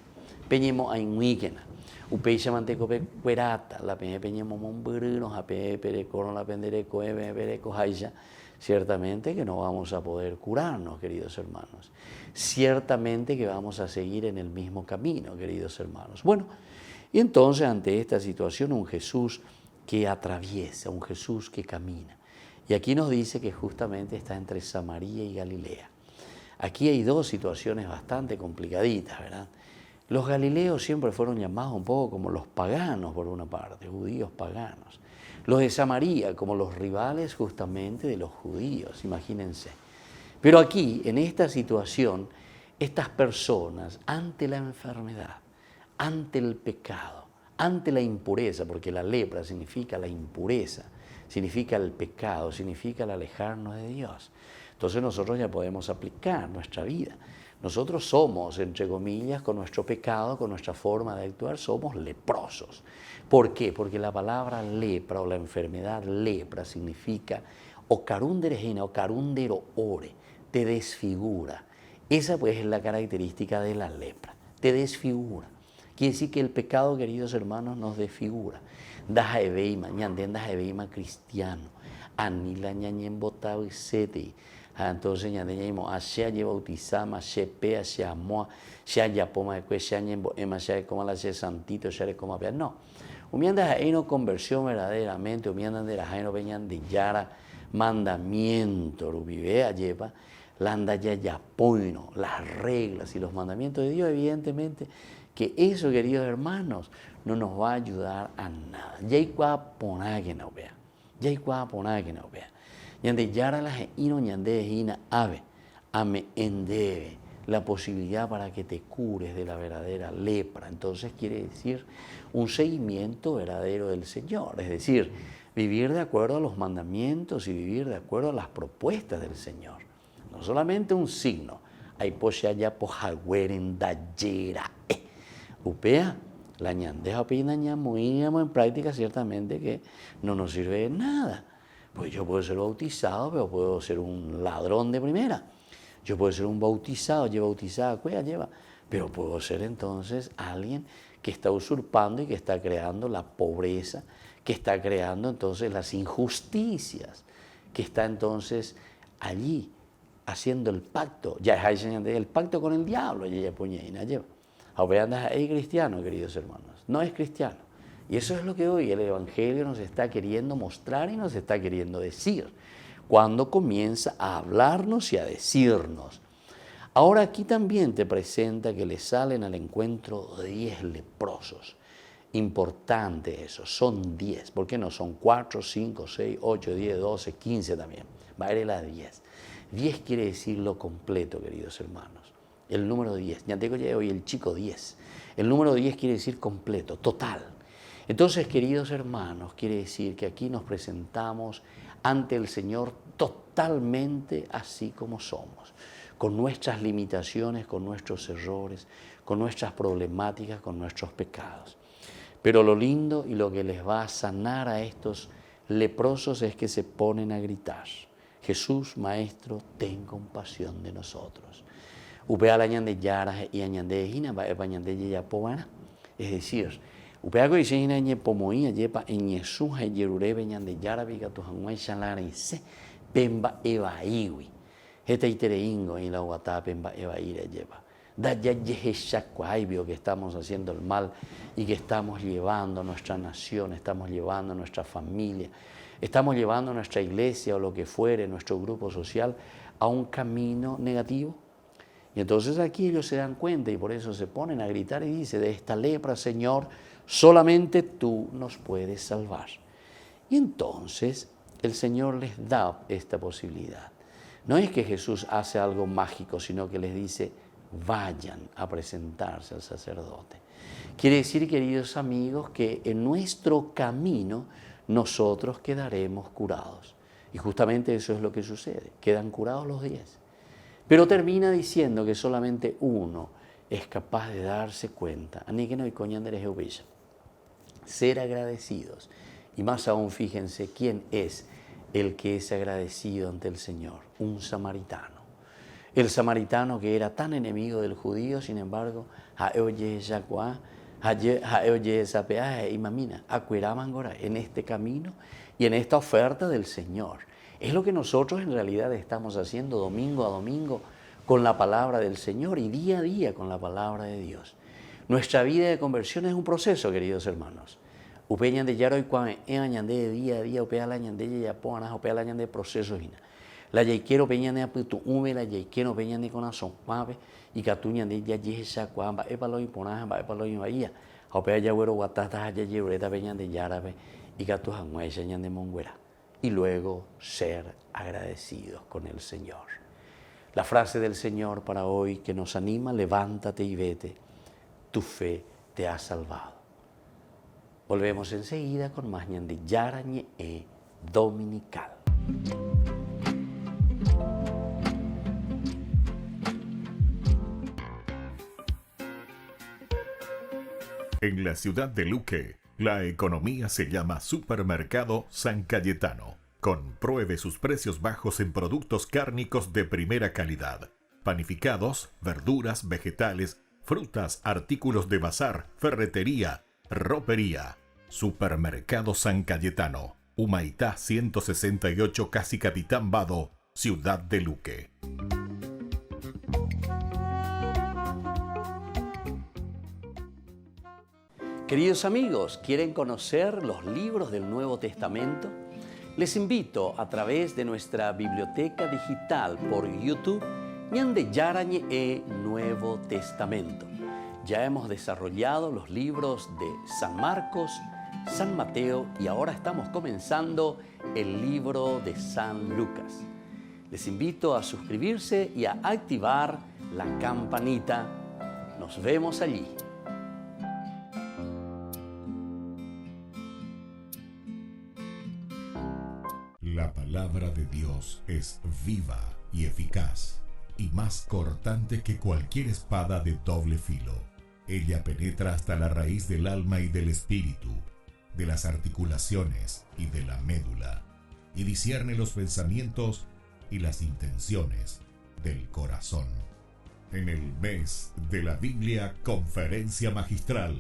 peñemo aimuíquena. Upeixa manteco pe cuerata, la peñemo monburino, a perecoro, la pendereco, pereco jaixa. Ciertamente que no vamos a poder curarnos, queridos hermanos. Ciertamente que vamos a seguir en el mismo camino, queridos hermanos. Bueno, y entonces ante esta situación un Jesús que atraviesa, un Jesús que camina. Y aquí nos dice que justamente está entre Samaria y Galilea. Aquí hay dos situaciones bastante complicaditas, ¿verdad? Los galileos siempre fueron llamados un poco como los paganos por una parte, judíos paganos. Los de Samaria como los rivales justamente de los judíos, imagínense. Pero aquí, en esta situación, estas personas ante la enfermedad, ante el pecado, ante la impureza, porque la lepra significa la impureza, significa el pecado, significa el alejarnos de Dios. Entonces nosotros ya podemos aplicar nuestra vida. Nosotros somos, entre comillas, con nuestro pecado, con nuestra forma de actuar, somos leprosos. ¿Por qué? Porque la palabra lepra o la enfermedad lepra significa o carunderejina o carundero ore, te desfigura. Esa pues es la característica de la lepra, te desfigura. Quiere decir que el pecado, queridos hermanos, nos desfigura. Daja eveima, ñanden daja eveima cristiano, anila ñañen botao y sete. Entonces ñandeñaimo ashe lle bautizama, ashe pe, ashe amoa, ashe yapoma de cue, ashe ñembo ema, ashe coma la ashe santito, ashe coma pea. No. Umianda jaino conversión verdaderamente, umianda de la jaino veñan de yara mandamiento, rubivea lleva, landa ya yapoino, las reglas y los mandamientos de Dios, evidentemente que eso, queridos hermanos, no nos va a ayudar a nada. Ya hay cuaponá que no vea, ya hay cuaponá que no vea. Ñande yara la ino ñande jina ave, ame endebe la posibilidad para que te cures de la verdadera lepra. Entonces quiere decir un seguimiento verdadero del Señor, es decir, vivir de acuerdo a los mandamientos y vivir de acuerdo a las propuestas del Señor. No solamente un signo, hay poshaya pojagüeren dayera. Upea, la ñandeja pina ñamuíamos en práctica ciertamente que no nos sirve de nada. Pues yo puedo ser bautizado, pero puedo ser un ladrón de primera. Yo puedo ser un bautizado, pero puedo ser entonces alguien que está usurpando y que está creando la pobreza, que está creando entonces las injusticias, que está entonces allí haciendo el pacto. Ya es el pacto con el diablo, ya lleva. Ahora andas ahí cristiano, queridos hermanos. No es cristiano. Y eso es lo que hoy el Evangelio nos está queriendo mostrar y nos está queriendo decir, cuando comienza a hablarnos y a decirnos. Ahora aquí también te presenta que le salen al encuentro 10 leprosos. Importante eso, son 10. ¿Por qué no? Son 4, 5, 6, 8, 10, 12, 15 también. Va a ir a 10. 10 quiere decir lo completo, queridos hermanos. El número 10. Ya tengo ya hoy el chico 10. El número 10 quiere decir completo, total. Entonces, queridos hermanos, quiere decir que aquí nos presentamos ante el Señor totalmente así como somos, con nuestras limitaciones, con nuestros errores, con nuestras problemáticas, con nuestros pecados. Pero lo lindo y lo que les va a sanar a estos leprosos es que se ponen a gritar: Jesús, Maestro, ten compasión de nosotros. upea la ñande yara y añande hina va epa ñande ya pobana. Es decir, upea ko dice hina ñe pomoía yepa en Jesús y yerurebe ñande yara viga tu hanguay shalara y se pemba eva iwi. Este itereingo en la guatá pemba eva ire lleva. Da ya vio que estamos haciendo el mal y que estamos llevando a nuestra nación, estamos llevando a nuestra familia, estamos llevando a nuestra iglesia o lo que fuere, nuestro grupo social, a un camino negativo. Y entonces aquí ellos se dan cuenta y por eso se ponen a gritar y dice, de esta lepra, Señor, solamente tú nos puedes salvar. Y entonces el Señor les da esta posibilidad. No es que Jesús hace algo mágico, sino que les dice, vayan a presentarse al sacerdote. Quiere decir, queridos amigos, que en nuestro camino nosotros quedaremos curados. Y justamente eso es lo que sucede, quedan curados los 10. Pero termina diciendo que solamente uno es capaz de darse cuenta. Ser agradecidos. Y más aún, fíjense, ¿quién es el que es agradecido ante el Señor? Un samaritano. El samaritano que era tan enemigo del judío, sin embargo, en este camino y en esta oferta del Señor. Es lo que nosotros en realidad estamos haciendo domingo a domingo con la palabra del Señor y día a día con la palabra de Dios. Nuestra vida de conversión es un proceso, queridos hermanos. Upeñan de yaro y cuame de día a día, upea la ñande ya poanas, upea la ñande procesos hina. La yaiquero peñan de aputu ume, la yaiquero peñan de corazón mabe y catuñan de ya yesa cuamba, epalo y ponaja, epalo y bahía. Upea ya güero guatata, ya yureta peñan de yarabe y catujan ñan de monguera. Y luego ser agradecidos con el Señor. La frase del Señor para hoy que nos anima, levántate y vete, tu fe te ha salvado. Volvemos enseguida con más ñande yarañe dominical.
En la ciudad de Luque, la economía se llama Supermercado San Cayetano. Compruebe sus precios bajos en productos cárnicos de primera calidad. Panificados, verduras, vegetales, frutas, artículos de bazar, ferretería, ropería. Supermercado San Cayetano. Humaitá 168, Casi Capitán Vado, ciudad de Luque.
Queridos amigos, ¿quieren conocer los libros del Nuevo Testamento? Les invito a través de nuestra biblioteca digital por YouTube, ñande yarañe Nuevo Testamento. Ya hemos desarrollado los libros de San Marcos, San Mateo y ahora estamos comenzando el libro de San Lucas. Les invito a suscribirse y a activar la campanita. Nos vemos allí.
La palabra de Dios es viva y eficaz, y más cortante que cualquier espada de doble filo. Ella penetra hasta la raíz del alma y del espíritu, de las articulaciones y de la médula, y discierne los pensamientos y las intenciones del corazón. En el mes de la Biblia, conferencia magistral.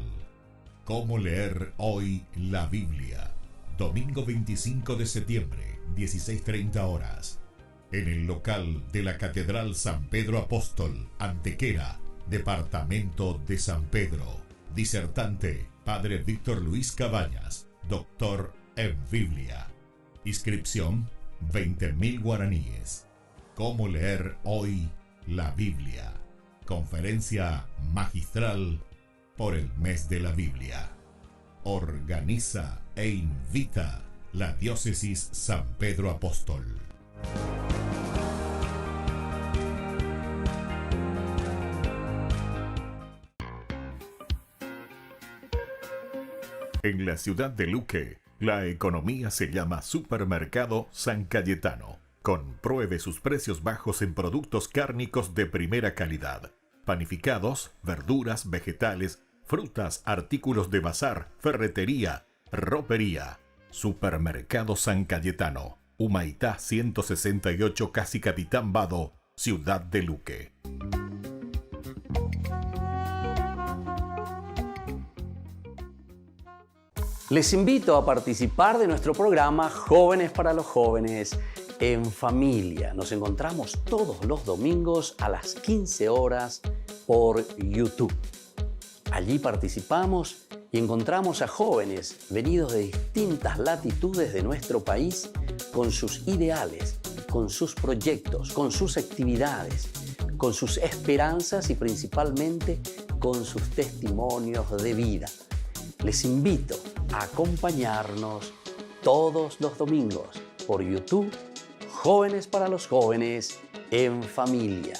¿Cómo leer hoy la Biblia? Domingo 25 de septiembre, 16:30 horas. En el local de la Catedral San Pedro Apóstol, Antequera, Departamento de San Pedro. Disertante, Padre Víctor Luis Cabañas, doctor en Biblia. Inscripción, 20.000 guaraníes. ¿Cómo leer hoy la Biblia? Conferencia magistral por el mes de la Biblia. Organiza e invita la Diócesis San Pedro Apóstol. En la ciudad de Luque, la economía se llama Supermercado San Cayetano. Compruebe sus precios bajos en productos cárnicos de primera calidad. Panificados, verduras, vegetales, frutas, artículos de bazar, ferretería, ropería. Supermercado San Cayetano. Humaitá 168, Casi Capitán Vado, ciudad de Luque.
Les invito a participar de nuestro programa Jóvenes para los Jóvenes en Familia. Nos encontramos todos los domingos a las 15 horas por YouTube. Allí participamos y encontramos a jóvenes venidos de distintas latitudes de nuestro país con sus ideales, con sus proyectos, con sus actividades, con sus esperanzas y principalmente con sus testimonios de vida. Les invito a acompañarnos todos los domingos por YouTube, Jóvenes para los Jóvenes en Familia.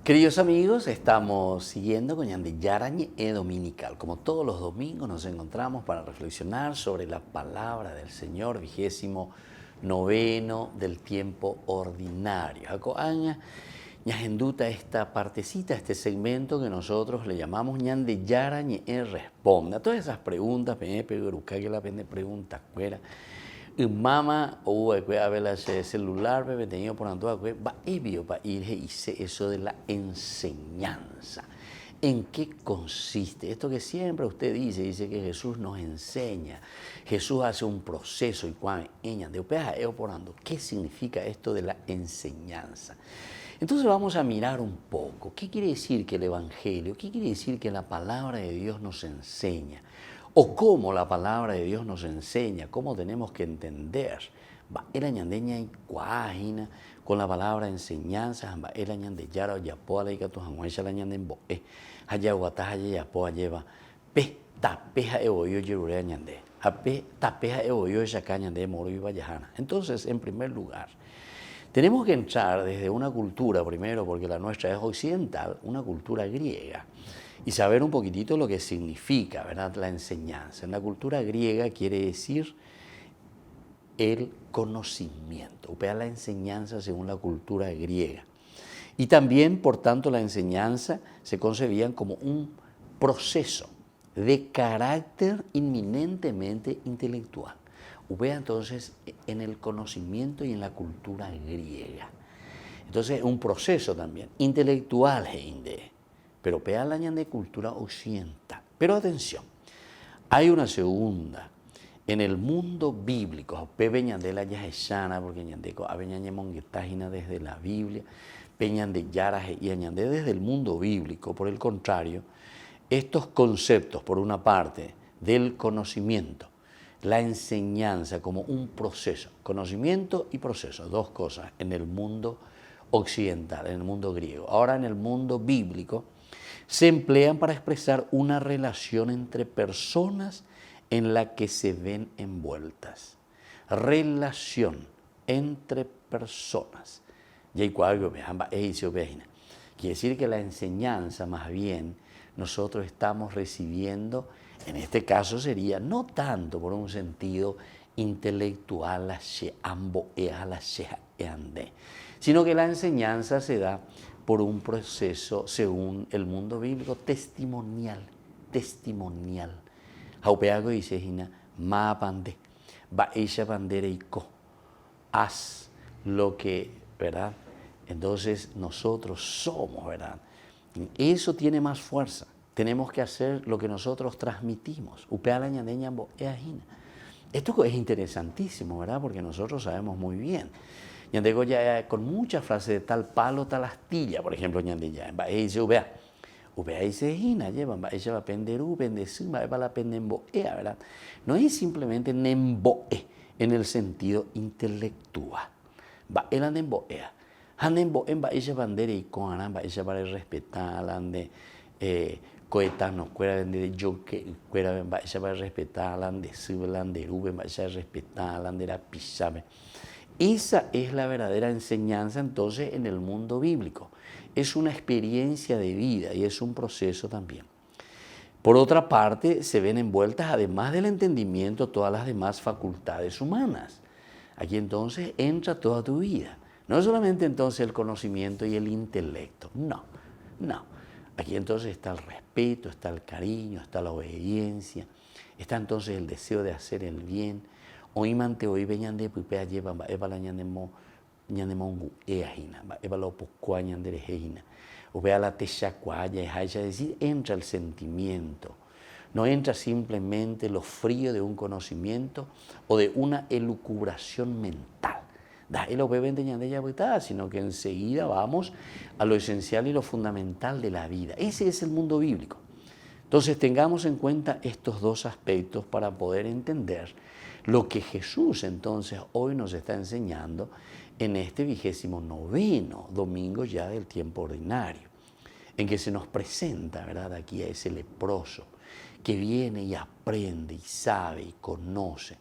Queridos amigos, estamos siguiendo con Ñande Yarañe Dominical. Como todos los domingos nos encontramos para reflexionar sobre la palabra del Señor, 29º del tiempo ordinario. Acoaña, ñajenduta esta partecita, este segmento que nosotros le llamamos Ñande Yarañe Responda. Todas esas preguntas, que la pregunta fuera. Mama o a ver el celular, bebé tenido por tanto, va para ir hice eso de la enseñanza. ¿En qué consiste? Esto que siempre usted dice que Jesús nos enseña. Jesús hace un proceso y cuando ¿qué significa esto de la enseñanza? Entonces vamos a mirar un poco. ¿Qué quiere decir que el Evangelio? ¿Qué quiere decir que la palabra de Dios nos enseña? O cómo la palabra de Dios nos enseña, cómo tenemos que entender. El añandeña y cuágina con la palabra enseñanza, el añande yara yapoa la ika tu hanguaisha la añanden boe, hayaguata hayayapoa lleva pe tapeja eoyo yerure añande, ape tapeja eoyo yaka añande moro y vallajana. Entonces, en primer lugar, tenemos que entrar desde una cultura, primero porque la nuestra es occidental, una cultura griega, y saber un poquitito lo que significa, ¿verdad?, la enseñanza. En la cultura griega quiere decir el conocimiento, o sea, la enseñanza según la cultura griega. Y también, por tanto, la enseñanza se concebían como un proceso de carácter inminentemente intelectual. Vea entonces en el conocimiento y en la cultura griega. Entonces, un proceso también intelectual, pero vea la de cultura occidental. Pero atención, hay una segunda. En el mundo bíblico, peñan de la yajeshana, porque ñandeco aveñañe monguetágina desde la Biblia, peñan de yaraje y añande desde el mundo bíblico. Por el contrario, estos conceptos, por una parte, del conocimiento, la enseñanza como un proceso, conocimiento y proceso, dos cosas en el mundo occidental, en el mundo griego. Ahora en el mundo bíblico se emplean para expresar una relación entre personas en la que se ven envueltas. Relación entre personas. Quiere decir que la enseñanza, más bien, nosotros estamos recibiendo, en este caso sería no tanto por un sentido intelectual, sino que la enseñanza se da por un proceso, según el mundo bíblico, testimonial. Haupeago dice, ma pande, va ella bandera y co. Haz lo que, ¿verdad? Entonces nosotros somos, ¿verdad? Eso tiene más fuerza. Tenemos que hacer lo que nosotros transmitimos. Esto es interesantísimo, ¿verdad? Porque nosotros sabemos muy bien. Ñandego ya con muchas frases de tal palo, tal astilla, por ejemplo, ñande ya. Dice, ubea dice, lleva, ella va a pender va a la pendemboea, ¿verdad? No es simplemente nemboe en el sentido intelectual. Va el anemboea. Hanemboe va ella bandera y con va ella para respetar, ande coetano, cuera de yo que cuera va ella para respetar, ande sube, ande rube, va ella respetar, ande la pisabe. Esa es la verdadera enseñanza entonces en el mundo bíblico. Es una experiencia de vida y es un proceso también. Por otra parte, se ven envueltas, además del entendimiento, todas las demás facultades humanas. Aquí entonces entra toda tu vida. No solamente entonces el conocimiento y el intelecto, no. Aquí entonces está el respeto, está el cariño, está la obediencia, está entonces el deseo de hacer el bien. oimante oibe ñande pupe lleva eva la ñande mongu eajina, eva lo poco ñande rejina. O vea la techacuaya, es decir, entra el sentimiento. No entra simplemente lo frío de un conocimiento o de una elucubración mental. Sino que enseguida vamos a lo esencial y lo fundamental de la vida. Ese es el mundo bíblico. Entonces tengamos en cuenta estos dos aspectos para poder entender lo que Jesús entonces hoy nos está enseñando en este 29º domingo ya del tiempo ordinario, en que se nos presenta, ¿verdad?, aquí a ese leproso que viene y aprende y sabe y conoce.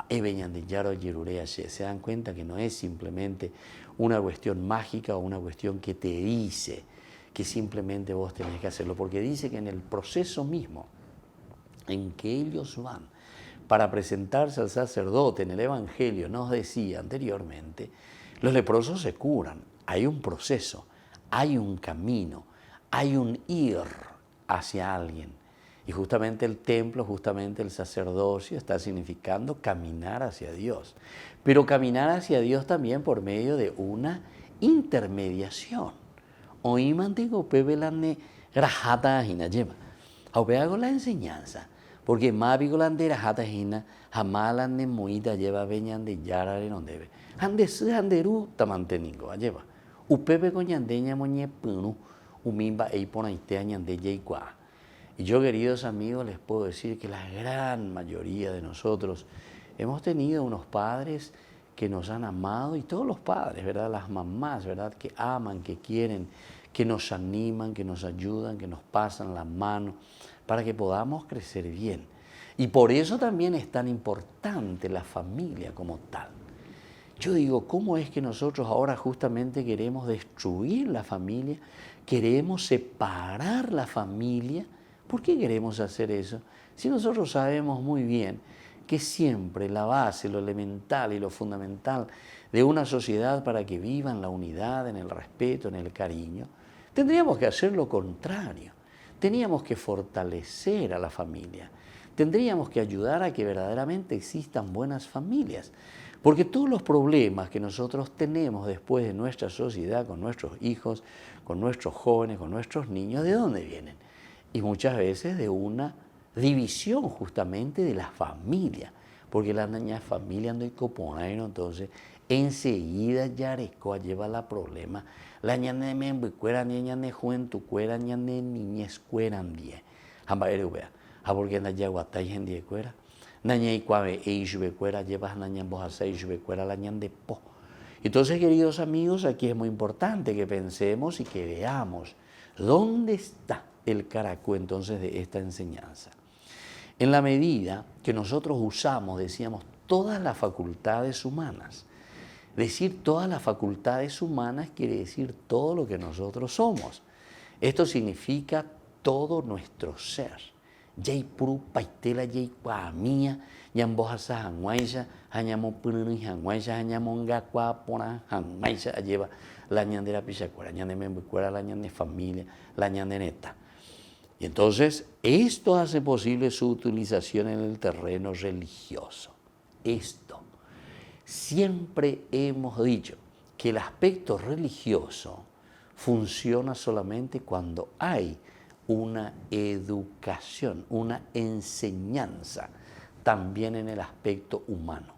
Se dan cuenta que no es simplemente una cuestión mágica o una cuestión que te dice que simplemente vos tenés que hacerlo, porque dice que en el proceso mismo en que ellos van para presentarse al sacerdote en el Evangelio, nos decía anteriormente, los leprosos se curan. Hay un proceso, hay un camino, hay un ir hacia alguien. Y justamente el templo, justamente el sacerdocio está significando caminar hacia Dios. Pero caminar hacia Dios también por medio de una intermediación. Hoy mantengo pebelane rajata ajina lleva. Ahora hago la enseñanza. Porque más vigolande rajata ajina jamás la nemoida lleva veñan de yara de donde ve. Ande su anderu tamanteningo lleva. Upebe coñandeña moñe punu umimba eiponaite añande yeikua. Y yo, queridos amigos, les puedo decir que la gran mayoría de nosotros hemos tenido unos padres que nos han amado, y todos los padres, ¿verdad?, las mamás, ¿verdad?, que aman, que quieren, que nos animan, que nos ayudan, que nos pasan la mano para que podamos crecer bien. Y por eso también es tan importante la familia como tal. Yo digo, ¿cómo es que nosotros ahora justamente queremos destruir la familia? Queremos separar la familia. ¿Por qué queremos hacer eso? Si nosotros sabemos muy bien que siempre la base, lo elemental y lo fundamental de una sociedad para que viva en la unidad, en el respeto, en el cariño, tendríamos que hacer lo contrario. Teníamos que fortalecer a la familia. Tendríamos que ayudar a que verdaderamente existan buenas familias. Porque todos los problemas que nosotros tenemos después de nuestra sociedad, con nuestros hijos, con nuestros jóvenes, con nuestros niños, ¿de dónde vienen? Y muchas veces de una división justamente de la familia, porque la niña familia ando y coponaino, entonces enseguida yarecoa lleva la problema. La ñane me cuera ñane juventud cuera ñane niñez cueran die. Hamba erubea, porque na yaguata y gente cuera. Naña y cuave e ishbe cuera llevas naña bohasa ishbe cuera la ñan de po. Entonces, queridos amigos, aquí es muy importante que pensemos y que veamos dónde está el caracú entonces de esta enseñanza. En la medida que nosotros usamos, decíamos, todas las facultades humanas. Decir todas las facultades humanas quiere decir todo lo que nosotros somos. Esto significa todo nuestro ser. Yay puru paitela yay mía, yambohasa hanguaisha, hanyamo pununi hanguaisha, hanyamonga pona hanguaisha, lleva la ñandera pichacuera, ñande membucuera, la ñande familia, la ñande neta. Y entonces, esto hace posible su utilización en el terreno religioso. Esto. Siempre hemos dicho que el aspecto religioso funciona solamente cuando hay una educación, una enseñanza, también en el aspecto humano.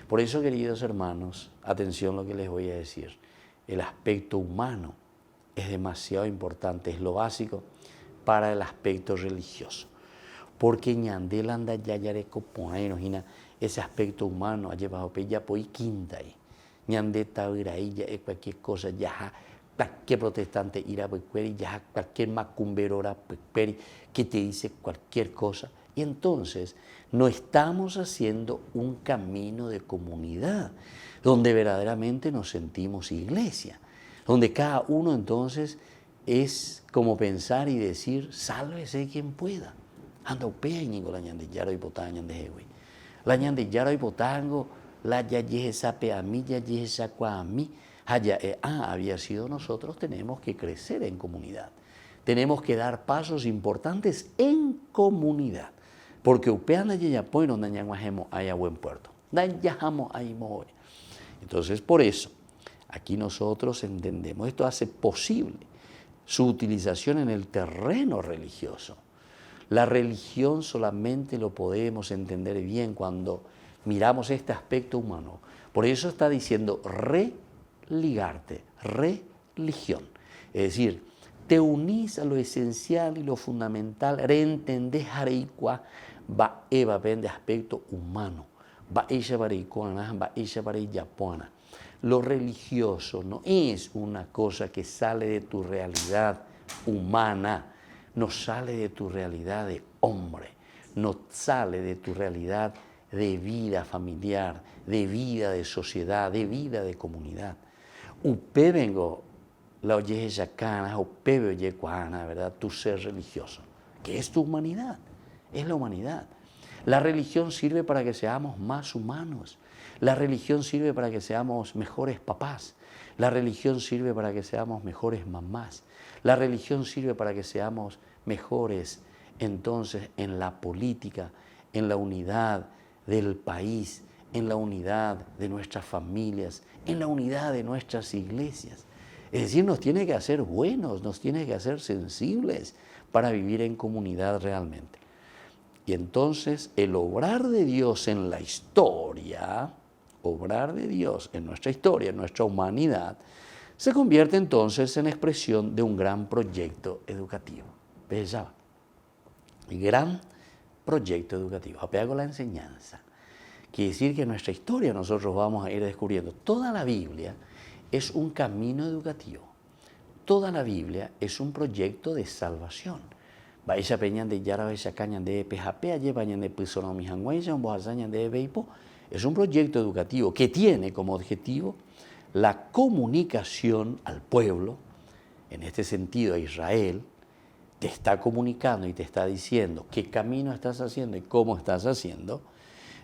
Por eso, queridos hermanos, atención a lo que les voy a decir. El aspecto humano es demasiado importante, es lo básico para el aspecto religioso. Porque ñandel anda yayareco ponainojina ese aspecto humano ha llevado ya por quinta ahí. Ñande tauraí ya cualquier cosa ya cualquier protestante irá por ya cualquier macumberora que te dice cualquier cosa. Y entonces no estamos haciendo un camino de comunidad donde verdaderamente nos sentimos iglesia, donde cada uno entonces es como pensar y decir, sálvese quien pueda. Anda upea y ningo la ñande yaro y potango de jewe. La ñande yaro y potango, la ya sape a mí, ya sacua a mí. Había sido nosotros, tenemos que crecer en comunidad. Tenemos que dar pasos importantes en comunidad. Porque upeana y yapoy no dañamos haya buen puerto. Entonces, por eso, aquí nosotros entendemos, esto hace posible su utilización en el terreno religioso. La religión solamente lo podemos entender bien cuando miramos este aspecto humano. Por eso está diciendo religarte, religión. Es decir, te unís a lo esencial y lo fundamental, reentendés hareikua, va eva de aspecto humano, va ella bareikona, va ella bareiyapuana. Lo religioso no es una cosa que sale de tu realidad humana, no sale de tu realidad de hombre, no sale de tu realidad de vida familiar, de vida de sociedad, de vida de comunidad. Upe vengo la oye yacana, upe oye cuana, ¿verdad? Tu ser religioso, que es tu humanidad, es la humanidad. La religión sirve para que seamos más humanos. La religión sirve para que seamos mejores papás. La religión sirve para que seamos mejores mamás. La religión sirve para que seamos mejores entonces en la política, en la unidad del país, en la unidad de nuestras familias, en la unidad de nuestras iglesias. Es decir, nos tiene que hacer buenos, nos tiene que hacer sensibles para vivir en comunidad realmente. Y entonces el obrar de Dios en la historia, obrar de Dios en nuestra historia, en nuestra humanidad, se convierte entonces en expresión de un gran proyecto educativo. ¿Ves ya? Gran proyecto educativo. Apego a la enseñanza. Quiere decir que en nuestra historia nosotros vamos a ir descubriendo. Toda la Biblia es un camino educativo. Toda la Biblia es un proyecto de salvación. Vaya peñan de yara, vaya cañan de PHP, allí vayan de pisonomi hangüeya, un boazañan de beipo. Es un proyecto educativo que tiene como objetivo la comunicación al pueblo, en este sentido a Israel, te está comunicando y te está diciendo qué camino estás haciendo y cómo estás haciendo,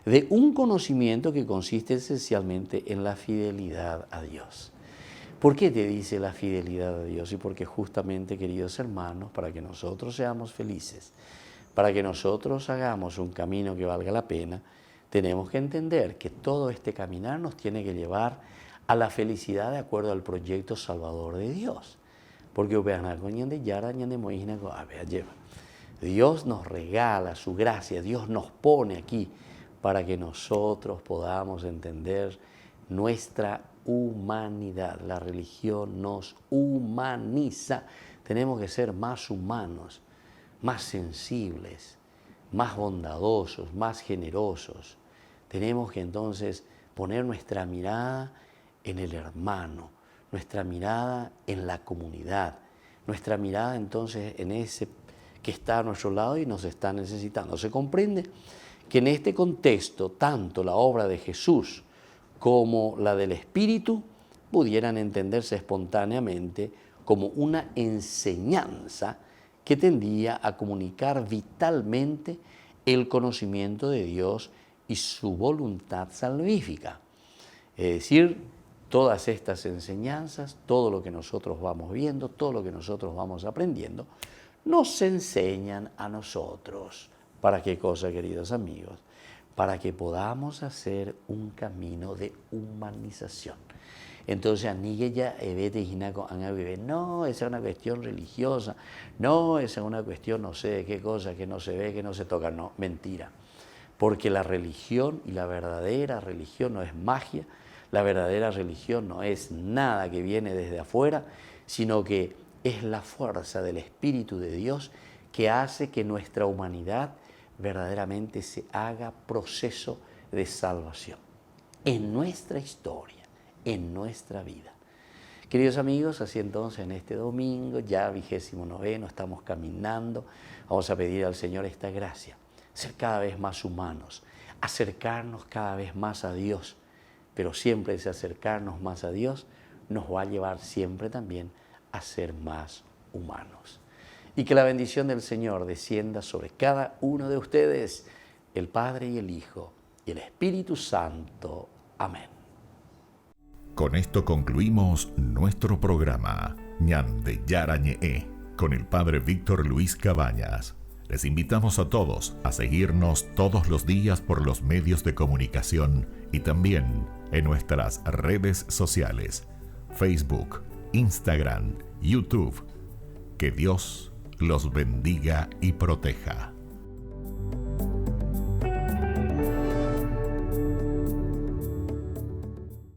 de un conocimiento que consiste esencialmente en la fidelidad a Dios. ¿Por qué te dice la fidelidad a Dios? Y porque justamente, queridos hermanos, para que nosotros seamos felices, para que nosotros hagamos un camino que valga la pena, tenemos que entender que todo este caminar nos tiene que llevar a la felicidad de acuerdo al proyecto salvador de Dios. Porque Dios nos regala su gracia, Dios nos pone aquí para que nosotros podamos entender nuestra humanidad. La religión nos humaniza. Tenemos que ser más humanos, más sensibles, más bondadosos, más generosos. Tenemos que entonces poner nuestra mirada en el hermano, nuestra mirada en la comunidad, nuestra mirada entonces en ese que está a nuestro lado y nos está necesitando. Se comprende que en este contexto, tanto la obra de Jesús como la del Espíritu pudieran entenderse espontáneamente como una enseñanza que tendía a comunicar vitalmente el conocimiento de Dios y su voluntad salvífica. Es decir, todas estas enseñanzas, todo lo que nosotros vamos viendo, todo lo que nosotros vamos aprendiendo, nos enseñan a nosotros. ¿Para qué cosa, queridos amigos? Para que podamos hacer un camino de humanización. Entonces, no, esa es una cuestión religiosa, no, esa es una cuestión no sé de qué cosa, que no se ve, que no se toca. No, mentira. Porque la religión y la verdadera religión no es magia, la verdadera religión no es nada que viene desde afuera, sino que es la fuerza del Espíritu de Dios que hace que nuestra humanidad verdaderamente se haga proceso de salvación en nuestra historia, en nuestra vida. Queridos amigos, así entonces en este domingo, ya 29º, estamos caminando, vamos a pedir al Señor esta gracia, ser cada vez más humanos, acercarnos cada vez más a Dios, pero siempre ese acercarnos más a Dios nos va a llevar siempre también a ser más humanos. Y que la bendición del Señor descienda sobre cada uno de ustedes, el Padre y el Hijo y el Espíritu Santo. Amén.
Con esto concluimos nuestro programa Ñande Yara Ñe'e con el Padre Víctor Luis Cabañas. Les invitamos a todos a seguirnos todos los días por los medios de comunicación y también en nuestras redes sociales, Facebook, Instagram, YouTube. Que Dios los bendiga y proteja.